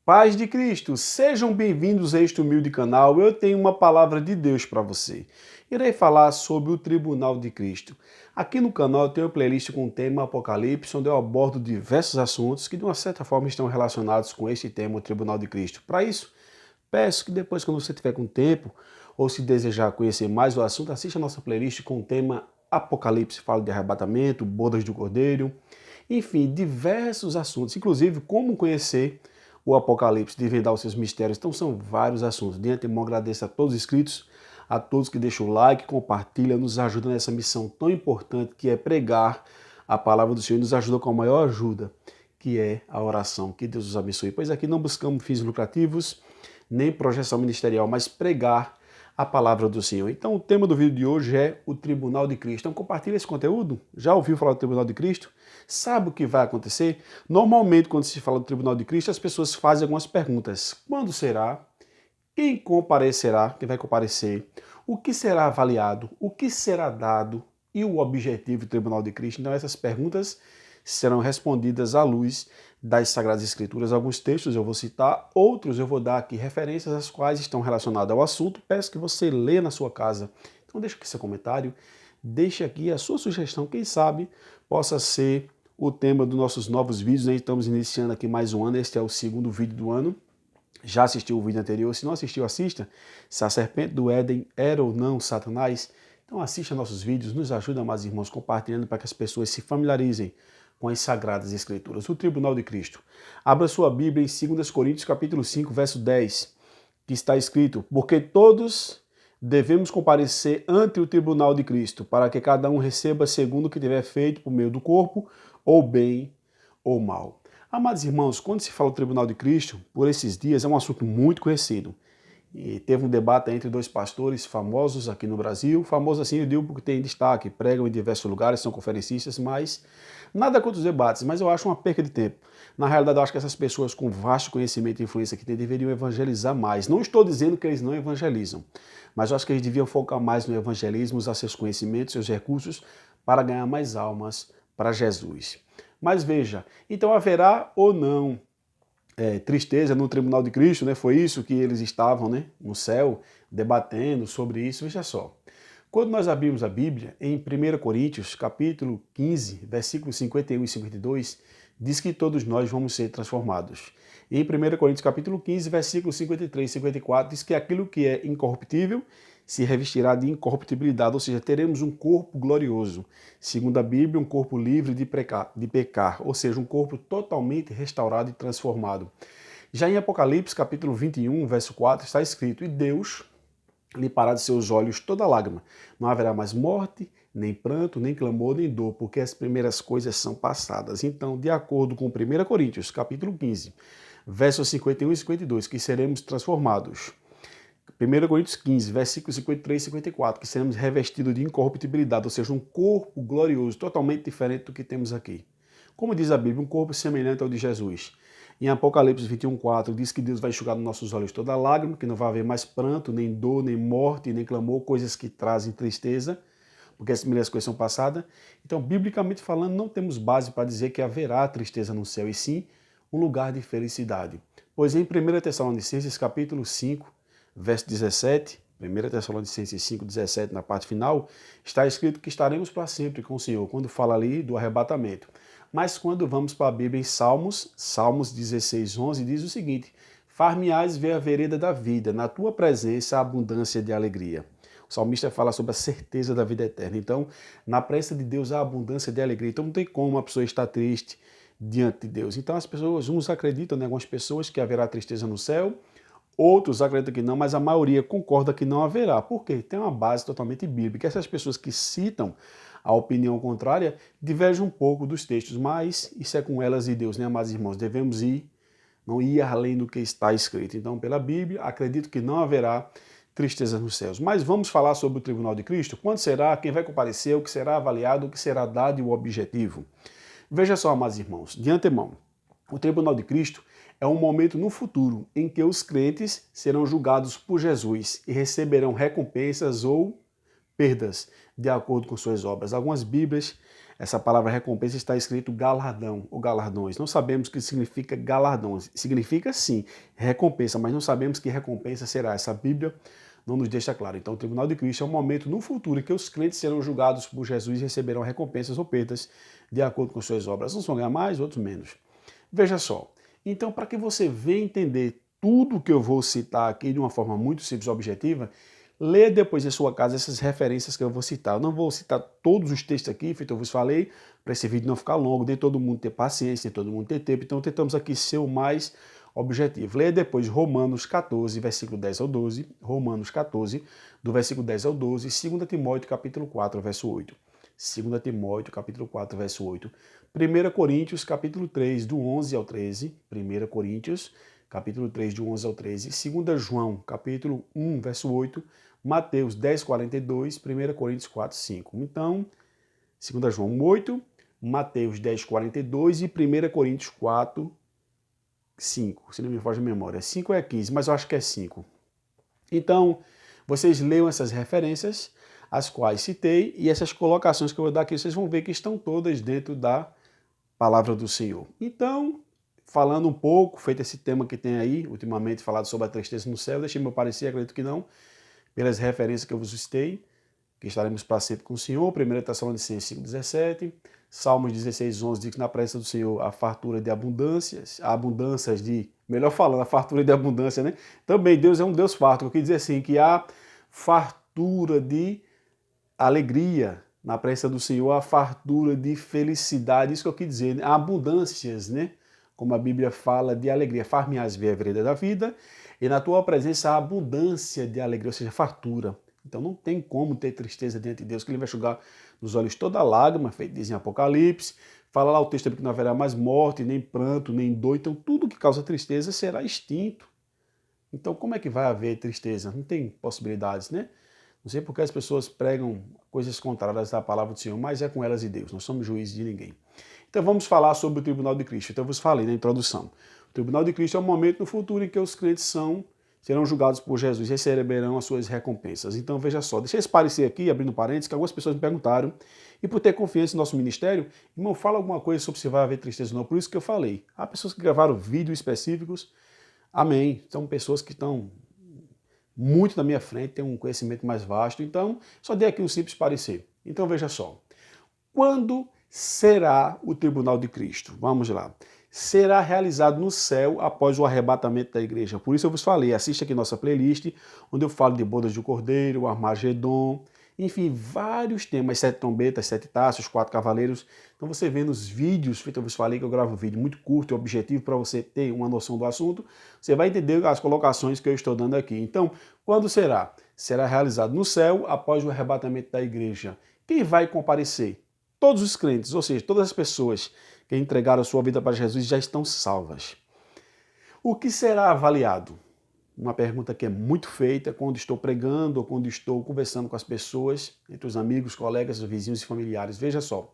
Paz de Cristo, sejam bem-vindos a este humilde canal. Eu tenho uma palavra de Deus para você. Irei falar sobre o Tribunal de Cristo. Aqui no canal eu tenho uma playlist com o tema Apocalipse, onde eu abordo diversos assuntos que de uma certa forma estão relacionados com este tema, o Tribunal de Cristo. Para isso, peço que depois, quando você tiver com tempo, ou se desejar conhecer mais o assunto, assista a nossa playlist com o tema Apocalipse. Fala de arrebatamento, bodas do Cordeiro, enfim, diversos assuntos, inclusive como conhecer o Apocalipse, desvendar os seus mistérios. Então são vários assuntos. De antemão agradeço a todos os inscritos, a todos que deixam o like, compartilham, nos ajudam nessa missão tão importante que é pregar a palavra do Senhor e nos ajuda com a maior ajuda, que é a oração. Que Deus os abençoe. Pois aqui não buscamos fins lucrativos, nem projeção ministerial, mas pregar a palavra do Senhor. Então o tema do vídeo de hoje é o Tribunal de Cristo. Então compartilha esse conteúdo. Já ouviu falar do Tribunal de Cristo? Sabe o que vai acontecer? Normalmente, quando se fala do Tribunal de Cristo, as pessoas fazem algumas perguntas. Quando será? Quem comparecerá? Quem vai comparecer? O que será avaliado? O que será dado? E o objetivo do Tribunal de Cristo? Então essas perguntas serão respondidas à luz das Sagradas Escrituras. Alguns textos eu vou citar, outros eu vou dar aqui referências às quais estão relacionadas ao assunto. Peço que você leia na sua casa. Então deixa aqui seu comentário, deixa aqui a sua sugestão, quem sabe possa ser o tema dos nossos novos vídeos. Né? Estamos iniciando aqui mais um ano, este é o segundo vídeo do ano. Já assistiu o vídeo anterior? Se não assistiu, assista. Se a serpente do Éden era ou não Satanás, então assista nossos vídeos, nos ajuda, mais irmãos, compartilhando para que as pessoas se familiarizem com as Sagradas Escrituras. O Tribunal de Cristo. Abra sua Bíblia em 2 Coríntios capítulo 5, verso 10, que está escrito: porque todos devemos comparecer ante o tribunal de Cristo, para que cada um receba segundo o que tiver feito por meio do corpo, ou bem ou mal. Amados irmãos, quando se fala do Tribunal de Cristo, por esses dias é um assunto muito conhecido. E teve um debate entre dois pastores famosos aqui no Brasil. Famoso assim, eu digo porque tem destaque, pregam em diversos lugares, são conferencistas, mas nada contra os debates, mas eu acho uma perca de tempo. Na realidade, eu acho que essas pessoas com vasto conhecimento e influência que têm deveriam evangelizar mais. Não estou dizendo que eles não evangelizam, mas eu acho que eles deviam focar mais no evangelismo, usar seus conhecimentos, seus recursos, para ganhar mais almas para Jesus. Mas veja, então haverá ou não tristeza no Tribunal de Cristo, né? Foi isso que eles estavam, né, no céu, debatendo sobre isso. Veja só, quando nós abrimos a Bíblia, em 1 Coríntios, capítulo 15, versículos 51 e 52, diz que todos nós vamos ser transformados. Em 1 Coríntios, capítulo 15, versículos 53 e 54, diz que aquilo que é incorruptível se revestirá de incorruptibilidade, ou seja, teremos um corpo glorioso. Segundo a Bíblia, um corpo livre de pecar, ou seja, um corpo totalmente restaurado e transformado. Já em Apocalipse, capítulo 21, verso 4, está escrito: e Deus limpará de seus olhos toda lágrima. Não haverá mais morte, nem pranto, nem clamor, nem dor, porque as primeiras coisas são passadas. Então, de acordo com 1 Coríntios, capítulo 15, versos 51 e 52, que seremos transformados. 1 Coríntios 15, versículos 53 e 54, que seremos revestidos de incorruptibilidade, ou seja, um corpo glorioso, totalmente diferente do que temos aqui. Como diz a Bíblia, um corpo semelhante ao de Jesus. Em Apocalipse 21, 4, diz que Deus vai enxugar nos nossos olhos toda lágrima, que não vai haver mais pranto, nem dor, nem morte, nem clamor, coisas que trazem tristeza, porque as primeiras coisas são passadas. Então, biblicamente falando, não temos base para dizer que haverá tristeza no céu, e sim um lugar de felicidade. Pois em 1 Tessalonicenses, capítulo 5, verso 17, 1 Tessalonicenses 5, 17, na parte final, está escrito que estaremos para sempre com o Senhor, quando fala ali do arrebatamento. Mas quando vamos para a Bíblia em Salmos 16, 11, diz o seguinte: far-me-ás ver a vereda da vida, na tua presença a abundância de alegria. O salmista fala sobre a certeza da vida eterna. Então, na presença de Deus há abundância de alegria. Então, não tem como uma pessoa estar triste diante de Deus. Então, as pessoas, uns acreditam, né, algumas pessoas, que haverá tristeza no céu, outros acreditam que não, mas a maioria concorda que não haverá. Por quê? Tem uma base totalmente bíblica. Essas pessoas que citam a opinião contrária divergem um pouco dos textos, mas isso é com elas e Deus, né, amados irmãos? Devemos não ir além do que está escrito. Então, pela Bíblia, acredito que não haverá tristeza nos céus. Mas vamos falar sobre o Tribunal de Cristo? Quando será? Quem vai comparecer? O que será avaliado? O que será dado e o objetivo? Veja só, amados irmãos, de antemão, o Tribunal de Cristo é um momento no futuro em que os crentes serão julgados por Jesus e receberão recompensas ou perdas de acordo com suas obras. Algumas Bíblias Essa palavra recompensa está escrito galardão ou galardões. Não sabemos o que significa galardões. Significa sim, recompensa, mas não sabemos que recompensa será. Essa Bíblia não nos deixa claro. Então, o tribunal de Cristo é um momento no futuro em que os crentes serão julgados por Jesus e receberão recompensas ou perdas de acordo com suas obras. Uns vão ganhar mais, outros menos. Veja só. Então, para que você venha entender tudo que eu vou citar aqui de uma forma muito simples e objetiva, leia depois em sua casa essas referências que eu vou citar. Eu não vou citar todos os textos aqui, feito eu vos falei, para esse vídeo não ficar longo, nem todo mundo ter paciência, nem todo mundo ter tempo. Então, tentamos aqui ser o mais objetivo. Leia depois Romanos 14, versículo 10 ao 12, Romanos 14, do versículo 10 ao 12, 2 Timóteo, capítulo 4, verso 8. 2 Timóteo, capítulo 4, verso 8. 1 Coríntios, capítulo 3, do 11 ao 13. 1 Coríntios, capítulo 3, do 11 ao 13. 2 João, capítulo 1, verso 8. Mateus 10, 42. 1 Coríntios 4, 5. Então, 2 João 8, Mateus 10, 42 e 1 Coríntios 4, 5, se não me foge a memória. 5 é 15, mas eu acho que é 5. Então, vocês leiam essas referências, as quais citei, e essas colocações que eu vou dar aqui, vocês vão ver que estão todas dentro da palavra do Senhor. Então, falando um pouco, feito esse tema que tem aí, ultimamente falado sobre a tristeza no céu, deixei meu parecer, acredito que não, pelas referências que eu vos citei, que estaremos para sempre com o Senhor. 1 Tessalonicenses 5,17, Salmos 16,11 diz que na presença do Senhor há fartura de abundâncias, há abundâncias de, melhor falando, a fartura de abundância, né? Também Deus é um Deus farto, eu quis dizer assim, que há fartura de alegria, na presença do Senhor há fartura de felicidade, isso que eu quis dizer, né? Há abundâncias, né? Como a Bíblia fala de alegria, far-me-ás ver a vereda da vida, e na tua presença há abundância de alegria, ou seja, fartura. Então não tem como ter tristeza diante de Deus, que Ele vai enxugar nos olhos toda lágrima, feito diz em Apocalipse. Fala lá o texto que não haverá mais morte, nem pranto, nem dor. Então tudo que causa tristeza será extinto. Então como é que vai haver tristeza? Não tem possibilidades, né? Não sei porque as pessoas pregam coisas contrárias à palavra do Senhor, mas é com elas e Deus, não somos juízes de ninguém. Então vamos falar sobre o tribunal de Cristo. Então eu vos falei na introdução. O tribunal de Cristo é um momento no futuro em que os crentes serão julgados por Jesus e receberão as suas recompensas. Então veja só, deixa esse parecer aqui, abrindo parênteses, que algumas pessoas me perguntaram, e por ter confiança no nosso ministério, irmão, fala alguma coisa sobre se vai haver tristeza ou não, por isso que eu falei. Há pessoas que gravaram vídeos específicos, amém, são pessoas que estão muito na minha frente, têm um conhecimento mais vasto, então só dei aqui um simples parecer. Então veja só, quando será o tribunal de Cristo? Vamos lá. Será realizado no céu após o arrebatamento da igreja. Por isso eu vos falei, assista aqui nossa playlist, onde eu falo de bodas do Cordeiro, Armagedon, enfim, vários temas, 7 trombetas, 7 taças, 4 cavaleiros. Então você vê nos vídeos, feito eu vos falei que eu gravo um vídeo muito curto e objetivo para você ter uma noção do assunto, você vai entender as colocações que eu estou dando aqui. Então, quando será? Será realizado no céu após o arrebatamento da igreja. Quem vai comparecer? Todos os crentes, ou seja, todas as pessoas que entregaram a sua vida para Jesus já estão salvas. O que será avaliado? Uma pergunta que é muito feita quando estou pregando ou quando estou conversando com as pessoas, entre os amigos, colegas, vizinhos e familiares. Veja só,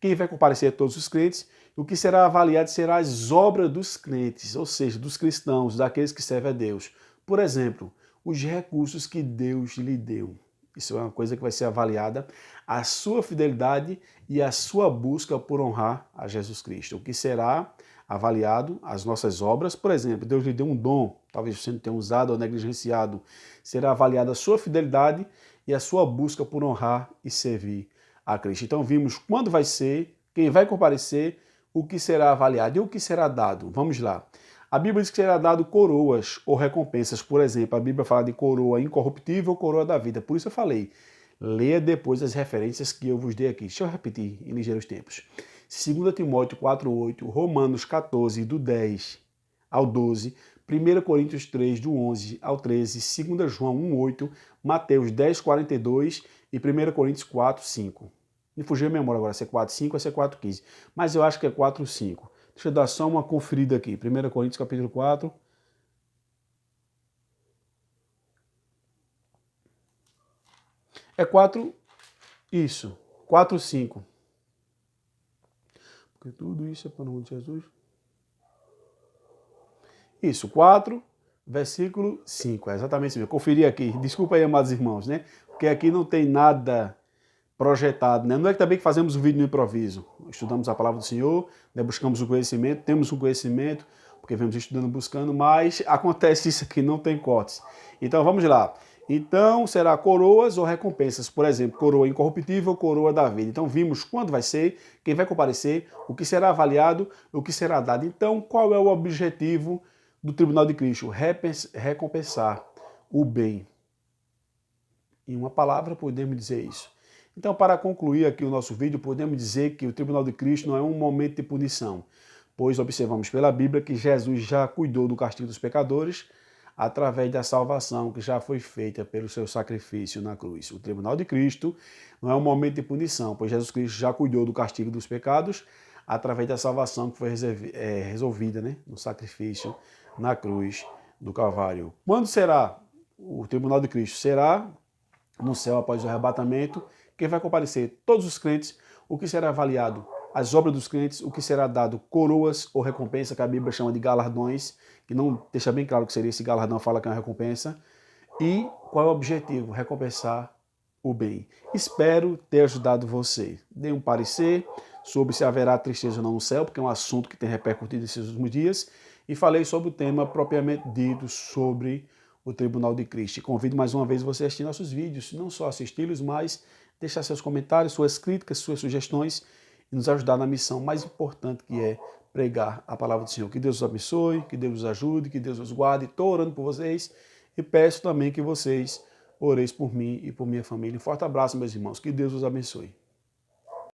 quem vai comparecer é todos os crentes, o que será avaliado será as obras dos crentes, ou seja, dos cristãos, daqueles que servem a Deus. Por exemplo, os recursos que Deus lhe deu. Isso é uma coisa que vai ser avaliada, a sua fidelidade e a sua busca por honrar a Jesus Cristo. O que será avaliado, as nossas obras, por exemplo, Deus lhe deu um dom, talvez você não tenha usado ou negligenciado, será avaliada a sua fidelidade e a sua busca por honrar e servir a Cristo. Então vimos quando vai ser, quem vai comparecer, o que será avaliado e o que será dado. Vamos lá. A Bíblia diz que será dado coroas ou recompensas. Por exemplo, a Bíblia fala de coroa incorruptível ou coroa da vida. Por isso eu falei, leia depois as referências que eu vos dei aqui. Deixa eu repetir em ligeiros tempos. 2 Timóteo 4,8, Romanos 14, do 10 ao 12, 1 Coríntios 3, do 11 ao 13, 2 João 1,8, Mateus 10, 42 e 1 Coríntios 4, 5. Me fugiu a memória agora, se é 4, 5 ou se é 4, 15. Mas eu acho que é 4, 5. Deixa eu dar só uma conferida aqui. 1 Coríntios capítulo 4. É 4, isso. 4, 5. Porque tudo isso é para o nome de Jesus. Isso, 4, versículo 5. É exatamente isso mesmo. Conferi aqui. Desculpa aí, amados irmãos, né? Porque aqui não tem nada projetado, né? Não é que também que fazemos um vídeo no improviso. Estudamos a palavra do Senhor, né? Buscamos o conhecimento, temos um conhecimento, porque vemos estudando, buscando, mas acontece isso aqui, não tem cortes. Então vamos lá. Então será coroas ou recompensas. Por exemplo, coroa incorruptível, coroa da vida. Então vimos quando vai ser, quem vai comparecer, o que será avaliado, o que será dado. Então qual é o objetivo do Tribunal de Cristo? Recompensar o bem. Em uma palavra podemos dizer isso. Então, para concluir aqui o nosso vídeo, podemos dizer que o Tribunal de Cristo não é um momento de punição, pois observamos pela Bíblia que Jesus já cuidou do castigo dos pecadores através da salvação que já foi feita pelo seu sacrifício na cruz. O Tribunal de Cristo não é um momento de punição, pois Jesus Cristo já cuidou do castigo dos pecados através da salvação que foi resolvida, né, no sacrifício na cruz do Calvário. Quando será o Tribunal de Cristo? Será no céu após o arrebatamento. Quem vai comparecer? Todos os crentes. O que será avaliado? As obras dos crentes. O que será dado? Coroas ou recompensa, que a Bíblia chama de galardões, que não deixa bem claro o que seria esse galardão, fala que é uma recompensa. E qual é o objetivo? Recompensar o bem. Espero ter ajudado você. Dei um parecer sobre se haverá tristeza ou não no céu, porque é um assunto que tem repercutido esses últimos dias, e falei sobre o tema propriamente dito sobre o Tribunal de Cristo. E convido mais uma vez você a assistir nossos vídeos, não só assisti-los, mas deixar seus comentários, suas críticas, suas sugestões e nos ajudar na missão mais importante, que é pregar a palavra do Senhor. Que Deus os abençoe, que Deus os ajude, que Deus os guarde. Estou orando por vocês e peço também que vocês oreis por mim e por minha família. Um forte abraço, meus irmãos. Que Deus os abençoe.